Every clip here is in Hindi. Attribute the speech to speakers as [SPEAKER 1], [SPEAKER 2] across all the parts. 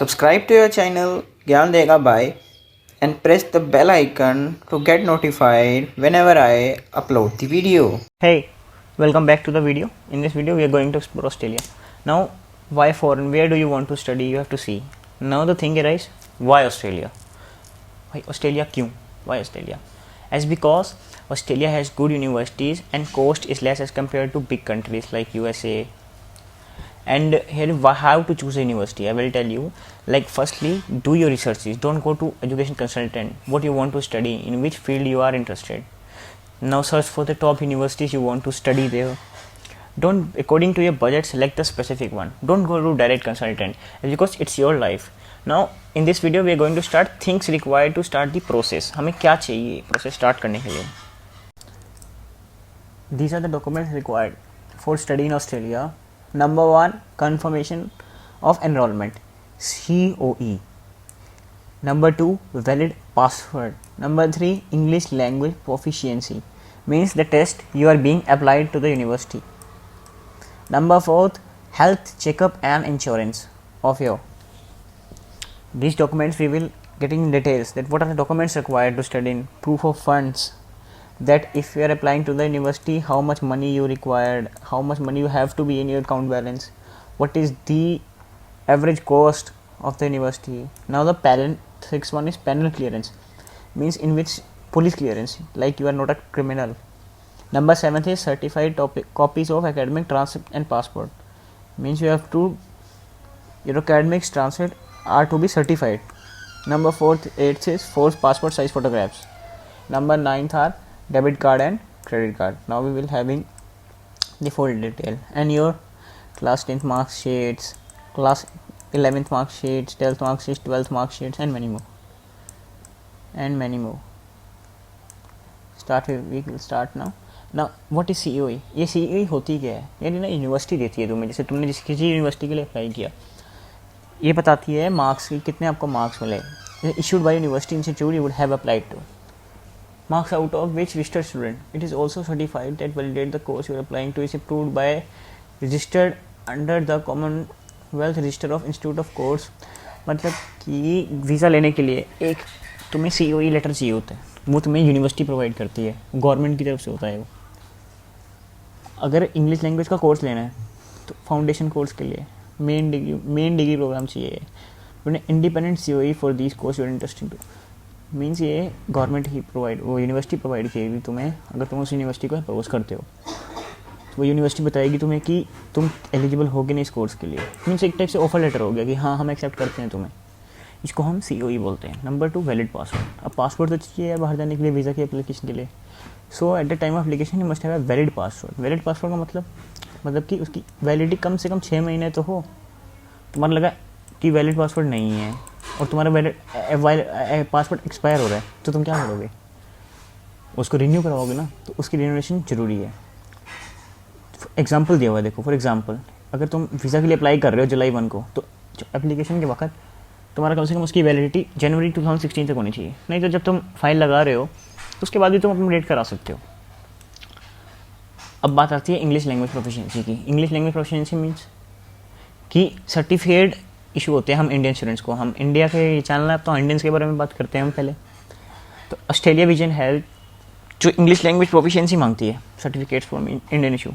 [SPEAKER 1] Subscribe to your channel Gyan Dega Bhai and press the bell icon to get notified whenever I upload the video.
[SPEAKER 2] Hey, welcome back to the video. In this video we are going to explore Australia. Now, why foreign? Where do you want to study? You have to see. Now the thing arises, why Australia? Why Australia? क्यों? Why Australia? As because Australia has good universities and cost is less as compared to big countries like USA. And here how to choose a university, I will tell you. Like, firstly, do your researches. Don't go to education consultant. What you want to study, in which field you are interested. Now search for the top universities you want to study there. Don't, according to your budget, select the specific one. Don't go to direct consultant because it's your life. Now in this video we are going to start things required to start the process. हमें क्या चाहिए process start करने के लिए. These are the documents required for study in Australia. Number 1, confirmation of enrollment, COE. Number 2, valid password. Number 3, English language proficiency, means the test you are being applied to the university. Number 4, health checkup and insurance of your. These documents we will get in details, that what are the documents required to study in. Proof of funds, that if you are applying to the university, how much money you required, how much money you have to be in your account balance, what is the average cost of the university. Now the sixth one is penal clearance, means in which police clearance, like you are not a criminal. Number 7 is certified copies of academic transcript and passport, means you have to, your academics transcript are to be certified. Number 8 is 4 passport size photographs. Number 9 are debit card and credit card. Now we will having the full detail, and your class 10th mark sheets, class 11th mark sheets, 12th mark sheets, 12th mark sheets, and many more. We will start now. Now what is COE? ये COE होती क्या है? ये ना यूनिवर्सिटी देती है तुम्हें, जैसे तुमने जिस किसी यूनिवर्सिटी के लिए अप्लाई किया, ये बताती है मार्क्स की, कितने आपको मार्क्स मिले. Issued by university institute you would have applied to. Marks out of which registered student. It is also certified that validate the course you are applying to is approved by registered under the Commonwealth Register of Institute of Course. मतलब कि वीज़ा लेने के लिए एक तुम्हें COE लेटर चाहिए होता है, वो तुम्हें यूनिवर्सिटी प्रोवाइड करती है, गवर्नमेंट की तरफ से होता है वो. अगर इंग्लिश लैंग्वेज का कोर्स लेना है तो फाउंडेशन कोर्स के लिए मेन डिग्री प्रोग्राम चाहिए. Independent COE for this course you are interested to, means ये गवर्नमेंट ही प्रोवाइड, वो यूनिवर्सिटी प्रोवाइड करेगी तुम्हें. अगर तुम उस यूनिवर्सिटी को अप्रोच करते हो तो वो यूनिवर्सिटी बताएगी तुम्हें कि तुम एलिजिबल होगे नहीं इस कोर्स के लिए. मीन्स एक टाइप से ऑफर लेटर हो गया कि हाँ हम एक्सेप्ट करते हैं तुम्हें. इसको हम COE बोलते हैं. Number 2, valid password. अब पासवर्ड तो चाहिए बाहर जाने के लिए, वीज़ा की एप्लीकेशन के लिए. So at the time of application you must have a valid password. Valid password का मतलब कि उसकी वैलिडिटी कम से कम 6 महीने तो हो. तुम्हारा लगा कि वैलिड पासवर्ड नहीं है और तुम्हारा वैलिड पासवर्ड एक्सपायर हो रहा है, तो तुम क्या करोगे? उसको रिन्यू करवाओगे ना, तो उसकी रिन्यूएशन ज़रूरी है. एग्जांपल दिया हुआ है, देखो. फॉर एग्जांपल, अगर तुम वीज़ा के लिए अप्लाई कर रहे हो जुलाई 1 को, तो एप्लीकेशन के वक्त तुम्हारा कम से कम उसकी वैलिडिटी जनवरी 2016 तक होनी चाहिए. नहीं तो जब तुम फाइल लगा रहे हो तो उसके बाद भी तुम अपडेट करा सकते हो. अब बात आती है इंग्लिश लैंग्वेज प्रोफिशिएंसी की. इंग्लिश लैंग्वेज प्रोफिशिएंसी मीन्स कि सर्टिफिकेट इशू होते हैं हम इंडियन स्टूडेंट्स को. हम इंडिया के चैनल है तो इंडियंस के बारे में बात करते हैं हम पहले. तो ऑस्ट्रेलिया विजन हेल्थ जो इंग्लिश लैंग्वेज प्रोफिशिएंसी मांगती है, certificates from Indian issue,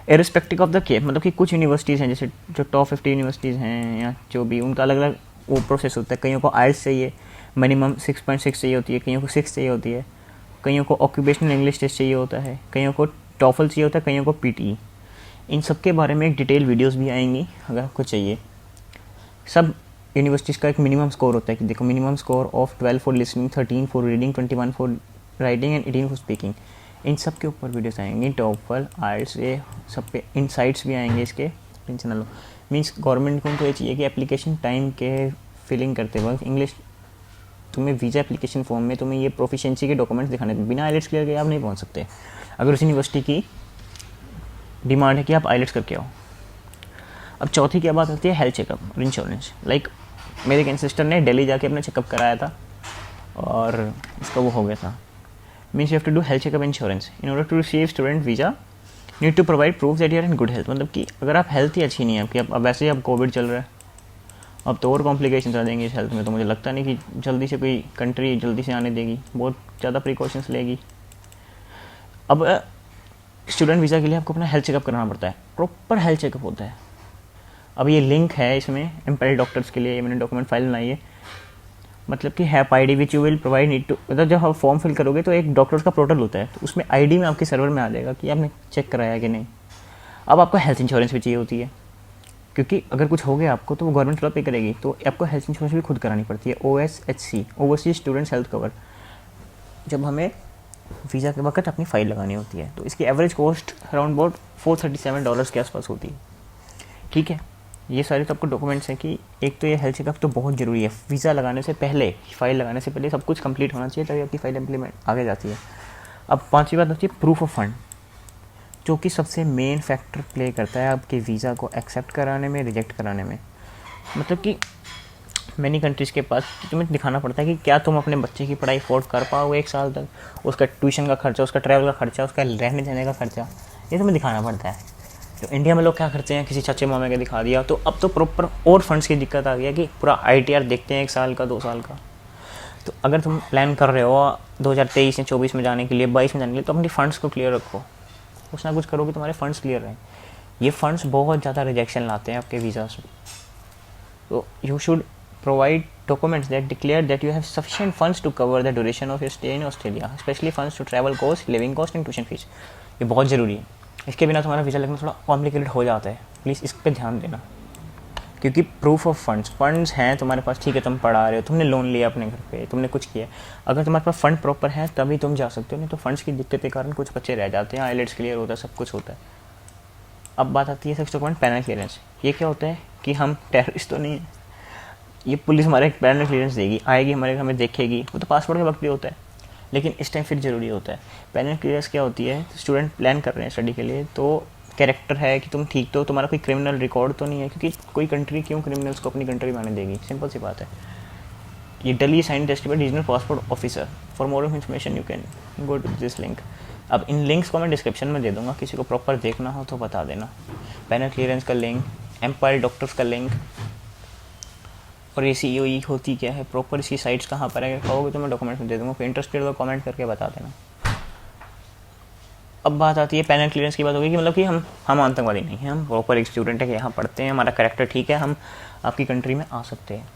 [SPEAKER 2] irrespective of the cape. मतलब कि कुछ यूनिवर्सिटीज़ हैं, जैसे जो टॉप 50 यूनिवर्सिटीज़ हैं या जो भी, उनका अलग अलग वो प्रोसेस होता है. कईयों को IELTS चाहिए, मिनिमम 6.6 चाहिए होती है, कईयों को 6 चाहिए होती है, कईयों को ऑक्यूपेशनल इंग्लिश टेस्ट चाहिए होता है, कईयों को टॉफल चाहिए होता है, कईयों को PTE. इन सब के बारे में एक डिटेल वीडियोज़ भी आएंगी अगर आपको चाहिए. सब यूनिवर्सिटीज़ का एक मिनिमम स्कोर होता है कि देखो, minimum score of 12 for listening, 13 for reading, 21 for writing and 18 for speaking. इन सब के ऊपर वीडियोस आएंगे. टॉफल, IELTS, ये सब पे इनसाइट्स भी आएंगे इसके. टेंशन ना लो. मीन्स गवर्नमेंट को उनको ये चाहिए कि एप्लीकेशन टाइम के फिलिंग करते वक्त इंग्लिश तुम्हें वीज़ा एप्लीकेशन फॉर्म में तुम्हें ये प्रोफिशिएंसी के डॉक्यूमेंट्स दिखाने. बिना IELTS क्लियर किए आप नहीं पहुँच सकते. अगर उस यूनिवर्सिटी की डिमांड है कि आप IELTS करके आओ. अब चौथी क्या बात होती है, हेल्थ चेकअप और इंश्योरेंस. लाइक मेरे एक सिस्टर ने दिल्ली जाके अपना चेकअप कराया था और इसका वो हो गया था. Means you have to do health checkup insurance in order to receive student visa. Need to provide proof that you are in good health. मतलब कि अगर आप हेल्थ ही अच्छी नहीं है आपकी, अब वैसे ही अब कोविड चल रहा है अब तो और कॉम्प्लिकेशन आ जाएंगे इस हेल्थ में, तो मुझे लगता नहीं कि जल्दी से कोई कंट्री जल्दी से आने देगी, बहुत ज़्यादा प्रिकॉशंस लेगी। अब स्टूडेंट वीज़ा के लिए आपको अपना हेल्थ चेकअप कराना पड़ता है, प्रॉपर हेल्थ चेकअप होता है। अब ये लिंक है इसमें एम्प्लॉयड डॉक्टर्स के लिए, ये मैंने डॉक्यूमेंट फाइल बनाई है, मतलब कि hap ID which you will provide need to, मतलब जब आप फॉर्म फिल करोगे तो एक डॉक्टर्स का पोर्टल होता है, तो उसमें आईडी में आपके सर्वर में आ जाएगा कि आपने चेक कराया कि नहीं। अब आपको हेल्थ इंश्योरेंस भी चाहिए होती है, क्योंकि अगर कुछ हो गया आपको तो वो गवर्नमेंट थोड़ा पे करेगी, तो आपको हेल्थ इंश्योरेंस भी खुद करानी पड़ती है, OSHC, overseas students health cover, जब हमें वीज़ा के वक्त अपनी फ़ाइल लगानी होती है। तो इसकी एवरेज कॉस्ट अराउंड अबाउट $437 के आसपास होती है। ठीक है, ये सारे तो आपको डॉक्यूमेंट्स हैं कि एक तो ये हेल्थ चेकअप तो बहुत ज़रूरी है, वीज़ा लगाने से पहले, फ़ाइल लगाने से पहले सब कुछ कंप्लीट होना चाहिए, तभी आपकी फ़ाइल इम्प्लीमेंट आगे जाती है। अब पांचवी बात होती है प्रूफ ऑफ फंड, जो कि सबसे मेन फैक्टर प्ले करता है आपके वीज़ा को एक्सेप्ट कराने में, रिजेक्ट कराने में। मतलब कि मैनी कंट्रीज़ के पास तुम्हें दिखाना पड़ता है कि क्या तुम अपने बच्चे की पढ़ाई अफोर्ड कर पाओगे 1 साल तक, उसका ट्यूशन का खर्चा, उसका ट्रैवल का खर्चा, उसका रहने सहने का खर्चा, ये तुम्हें दिखाना पड़ता है। तो इंडिया में लोग क्या करते हैं, किसी चाचे मामे के दिखा दिया, तो अब तो प्रॉपर और फंड्स की दिक्कत आ गई है कि पूरा ITR देखते हैं 1 साल का, 2 साल का। तो अगर तुम प्लान कर रहे हो 2023 या 24 में जाने के लिए, 22 में जाने के लिए, तो अपनी फ़ंड्स को क्लियर रखो, कुछ ना कुछ करोगे तुम्हारे फंड्स क्लियर रहें। ये फंड्स बहुत ज़्यादा रिजेक्शन लाते हैं आपके वीज़ा से। तो you should provide documents that declare that you have sufficient funds to cover the duration of your stay in Australia, especially funds to travel cost, living cost and tuition fees। ये बहुत ज़रूरी है, इसके बिना तुम्हारा वीज़ा लगना थोड़ा कॉम्प्लिकेटेड हो जाता है, प्लीज़ इस पर ध्यान देना। क्योंकि प्रूफ ऑफ फंड्स हैं तुम्हारे पास, ठीक है, तुम पढ़ा रहे हो, तुमने लोन लिया अपने घर पे, तुमने कुछ किया, अगर तुम्हारे पास फंड प्रॉपर है तभी तुम जा सकते हो, नहीं तो फंड्स की दिक्कत के कारण कुछ बच्चे रह जाते हैं, आईलेट्स क्लियर होता है, सब कुछ होता है। अब बात आती है सिक्स डॉक्यूमेंट पैनल क्लियरेंस। ये क्या होता है कि हम टेररिस्ट तो नहीं है, ये पुलिस हमारे एक पैनल क्लियरेंस देगी, आएगी हमारे घर में, देखेगी, वो तो पासपोर्ट के वक्त भी होता है, लेकिन इस टाइम फिर ज़रूरी होता है। पैनल क्लियरेंस क्या होती है, स्टूडेंट प्लान कर रहे हैं स्टडी के लिए, तो कैरेक्टर है कि तुम ठीक तो, तुम्हारा कोई क्रिमिनल रिकॉर्ड तो नहीं है, क्योंकि कोई कंट्री क्यों क्रिमिनल्स को अपनी कंट्री में आने देगी, सिंपल सी बात है। ये duly sign test by regional passport officer. For more information you can go to this link. अब इन लिंक्स को मैं डिस्क्रिप्शन में दे दूंगा, किसी को प्रॉपर देखना हो तो बता देना। पैनल क्लियरेंस का लिंक, एम्पायर डॉक्टर्स का लिंक, और ये COE होती क्या है, प्रॉपर इसकी साइट्स कहाँ पर है, कहोगे तो मैं डॉक्यूमेंट में दे दूँगा, कोई इंटरेस्टेड हो कमेंट करके बता देना। अब बात आती है पैनल क्लियरेंस की बात होगी कि मतलब कि हम आतंकवादी नहीं हैं, हम प्रॉपर एक स्टूडेंट है कि यहाँ पढ़ते हैं, हमारा कैरेक्टर ठीक है, हम आपकी कंट्री में आ सकते हैं।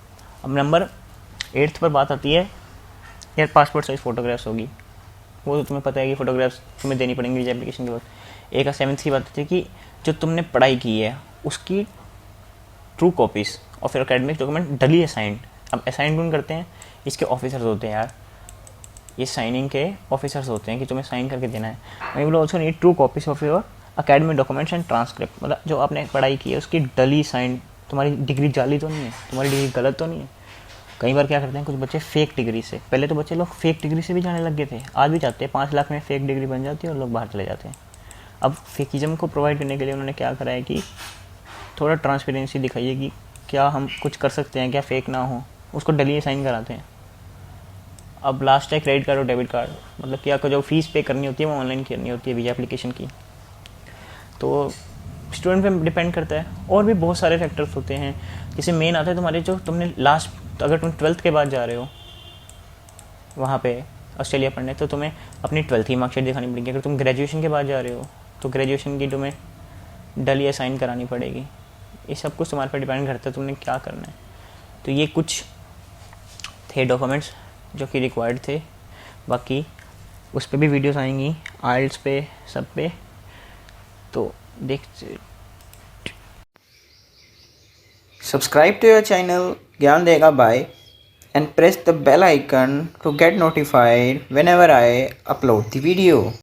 [SPEAKER 2] अब नंबर 8 पर बात आती है यार पासपोर्ट साइज़ फ़ोटोग्राफ्स होगी, वो तो तुम्हें पता है कि फ़ोटोग्राफ्स तुम्हें देनी पड़ेंगी वीज़ा एप्लीकेशन के बाद। एक 7th की बात आती है कि जो तुमने पढ़ाई की है उसकी true copies of your academic document डली असाइंड। अब असाइन कौन करते हैं, इसके ऑफिसर्स होते हैं यार, ये साइनिंग के ऑफिसर्स होते हैं कि तुम्हें साइन करके देना है। I will also need true copies of your academic documents and transcript, मतलब जो आपने पढ़ाई की है उसकी डली साइन, तुम्हारी डिग्री जाली तो नहीं है, तुम्हारी डिग्री गलत तो नहीं है। कई बार क्या करते हैं कुछ बच्चे फेक डिग्री से, पहले तो बच्चे लोग फेक डिग्री से भी जाने लग गए थे, आज भी जाते हैं, 5 लाख में फेक डिग्री बन जाती है और लोग बाहर चले जाते हैं। अब फेकिज्म को प्रोवाइड करने के लिए उन्होंने क्या करा है कि थोड़ा ट्रांसपेरेंसी दिखाइए कि क्या हम कुछ कर सकते हैं, क्या फेक ना हो, उसको डली साइन कराते हैं। अब लास्ट है क्रेडिट कार्ड और डेबिट कार्ड, मतलब कि आपको जो फीस पे करनी होती है वो ऑनलाइन करनी होती है वीज़ा एप्लीकेशन की, तो स्टूडेंट पे डिपेंड करता है। और भी बहुत सारे फैक्टर्स होते हैं, जैसे मेन आता है तुम्हारे जो तुमने लास्ट, तो अगर तुम 12th के बाद जा रहे हो वहाँ पे ऑस्ट्रेलिया पढ़ने, तो तुम्हें अपनी 12th की मार्कशीट दिखानी पड़ेगी। अगर तुम ग्रेजुएशन के बाद जा रहे हो तो ग्रेजुएशन की तुम्हें डली असाइन करानी पड़ेगी। ये सब कुछ तुम्हारे पर डिपेंड करता है तुमने क्या करना है। तो ये कुछ थे डॉक्यूमेंट्स जो कि रिक्वायर्ड थे, बाकी उस पर भी वीडियोस आएंगी, आइल्स पे, सब पे, तो देख।
[SPEAKER 1] Subscribe to your channel Gyan Dega Bhai and press the bell icon to get notified whenever I upload the video.